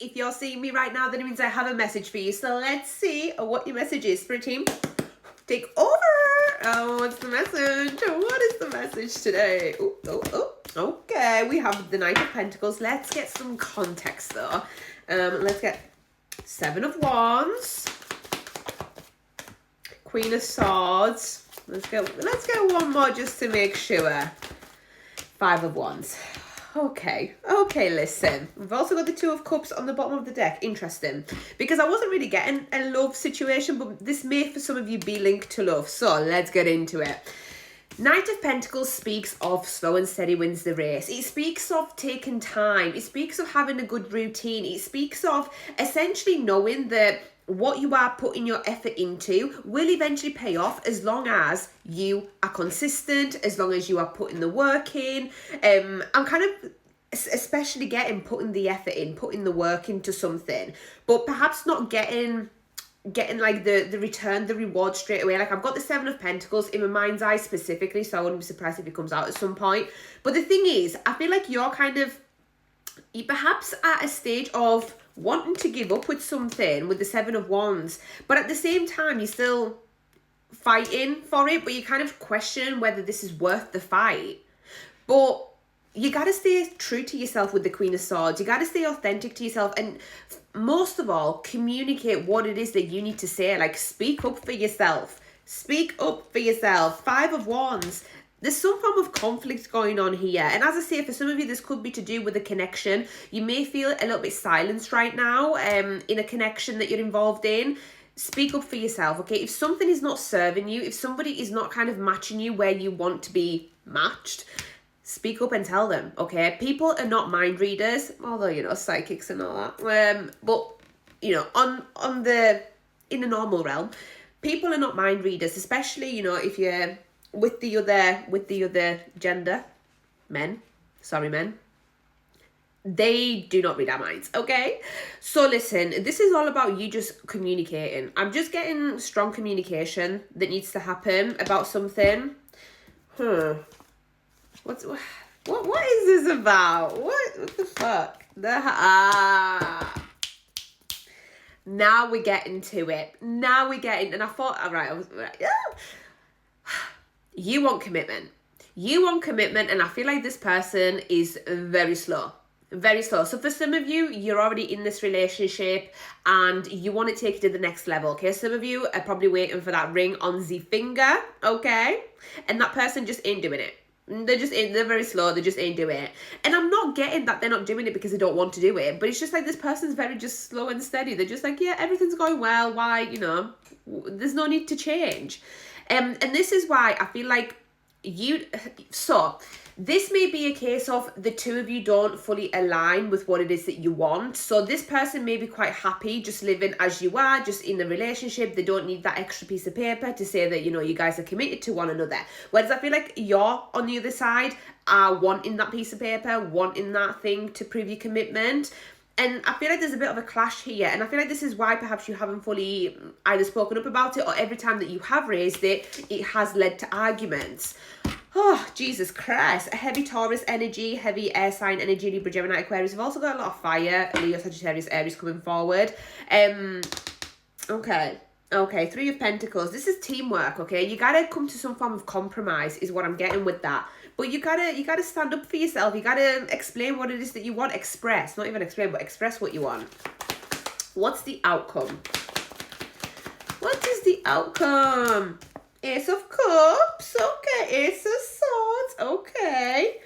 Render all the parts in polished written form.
If you're seeing me right now, then it means I have a message for you. So let's see what your message is. Spirit team, take over. Oh, what's the message? What is the message today? Oh. Okay, we have the Knight of Pentacles. Let's get some context though. Let's get Seven of Wands, Queen of Swords. Let's get one more just to make sure. Five of Wands. Okay, listen. We've also got the Two of Cups on the bottom of the deck. Interesting. Because I wasn't really getting a love situation, but this may for some of you be linked to love. So let's get into it. Knight of Pentacles speaks of slow and steady wins the race. It speaks of taking time. It speaks of having a good routine. It speaks of essentially knowing that what you are putting your effort into will eventually pay off as long as you are consistent, as long as you are putting the work in. I'm kind of especially putting the effort in, putting the work into something, but perhaps not getting like the return, the reward straight away. Like I've got the Seven of Pentacles in my mind's eye specifically, so I wouldn't be surprised if it comes out at some point. But the thing is, I feel like you're perhaps at a stage of wanting to give up with something with the Seven of Wands, but at the same time you're still fighting for it, but you kind of question whether this is worth the fight. But you got to stay true to yourself with the Queen of Swords. You got to stay authentic to yourself, and most of all, communicate what it is that you need to say. Like, speak up for yourself. Speak up for yourself. Five of Wands. There's some form of conflict going on here. And as I say, for some of you, this could be to do with a connection. You may feel a little bit silenced right now in a connection that you're involved in. Speak up for yourself, okay? If something is not serving you, if somebody is not kind of matching you where you want to be matched, speak up and tell them, okay? People are not mind readers, although, you know, psychics and all that. But, you know, in the normal realm, people are not mind readers, especially, you know, if you're with the other gender, men, they do not read our minds, okay? So listen, this is all about you just communicating. I'm just getting strong communication that needs to happen about something. What is this about? What the fuck? Now we're getting to it. And I thought, all right, you want commitment. And I feel like this person is very slow. So for some of you, you're already in this relationship and you want to take it to the next level, okay? Some of you are probably waiting for that ring on the finger, okay? And that person just ain't doing it. They're very slow, they just ain't doing it. And I'm not getting that they're not doing it because they don't want to do it, but it's just like this person's very just slow and steady. They're just like, yeah, everything's going well, why, you know, there's no need to change. And this is why I feel like this may be a case of the two of you don't fully align with what it is that you want. So this person may be quite happy just living as you are, just in the relationship. They don't need that extra piece of paper to say that, you know, you guys are committed to one another. Whereas I feel like you're on the other side are wanting that piece of paper, wanting that thing to prove your commitment. And I feel like there's a bit of a clash here. And I feel like this is why perhaps you haven't fully either spoken up about it, or every time that you have raised it, it has led to arguments. Oh, Jesus Christ. A heavy Taurus energy, heavy air sign energy, Libra, Gemini, Aquarius. We've also got a lot of fire, Leo, Sagittarius, Aries coming forward. Okay, Three of Pentacles. This is teamwork, okay? You gotta come to some form of compromise is what I'm getting with that. But you gotta stand up for yourself. You gotta explain what it is that you want. Express, not even explain, but express what you want. What's the outcome? What is the outcome? Ace of Cups, okay. Ace of Swords, okay.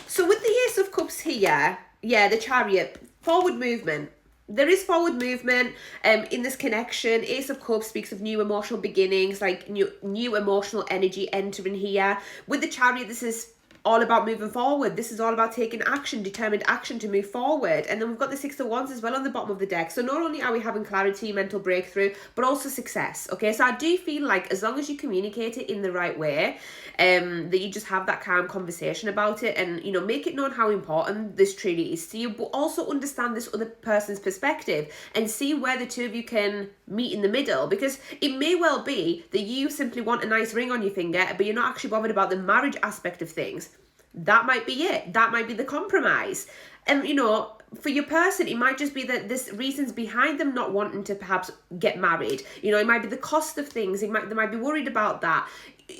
So with the Ace of Cups here, yeah, the Chariot, forward movement. There is forward movement in this connection. Ace of Cups speaks of new emotional beginnings, like new emotional energy entering here. With the Chariot, this is all about moving forward. This is all about taking action, determined action to move forward. And then we've got the Six of Wands as well on the bottom of the deck. So not only are we having clarity, mental breakthrough, but also success. Okay, so I do feel like as long as you communicate it in the right way, that you just have that calm conversation about it and, you know, make it known how important this truly is to you, but also understand this other person's perspective and see where the two of you can meet in the middle. Because it may well be that you simply want a nice ring on your finger, but you're not actually bothered about the marriage aspect of things. That might be it. That might be the compromise. And, you know, for your person, it might just be that there's reasons behind them not wanting to perhaps get married. You know, it might be the cost of things. They might be worried about that.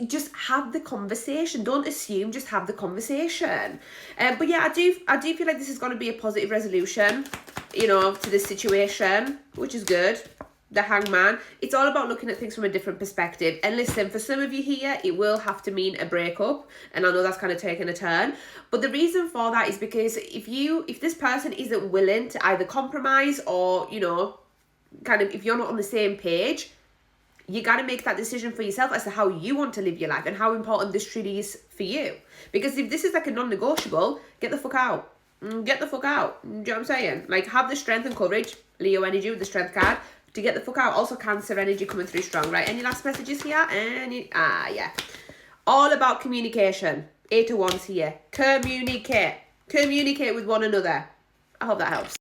Just have the conversation. Don't assume, just have the conversation. But yeah, I do feel like this is going to be a positive resolution, you know, to this situation, which is good. The Hangman. It's all about looking at things from a different perspective. And listen, for some of you here, it will have to mean a breakup. And I know that's kind of taking a turn. But the reason for that is because if this person isn't willing to either compromise or, you know, kind of, if you're not on the same page, you got to make that decision for yourself as to how you want to live your life and how important this truly is for you. Because if this is like a non-negotiable, get the fuck out. Get the fuck out. Do you know what I'm saying? Like, have the strength and courage, Leo energy with the strength card, to get the fuck out. Also Cancer energy coming through strong, right? Any last messages here? Yeah. All about communication. 8 of Wands here. Communicate with one another. I hope that helps.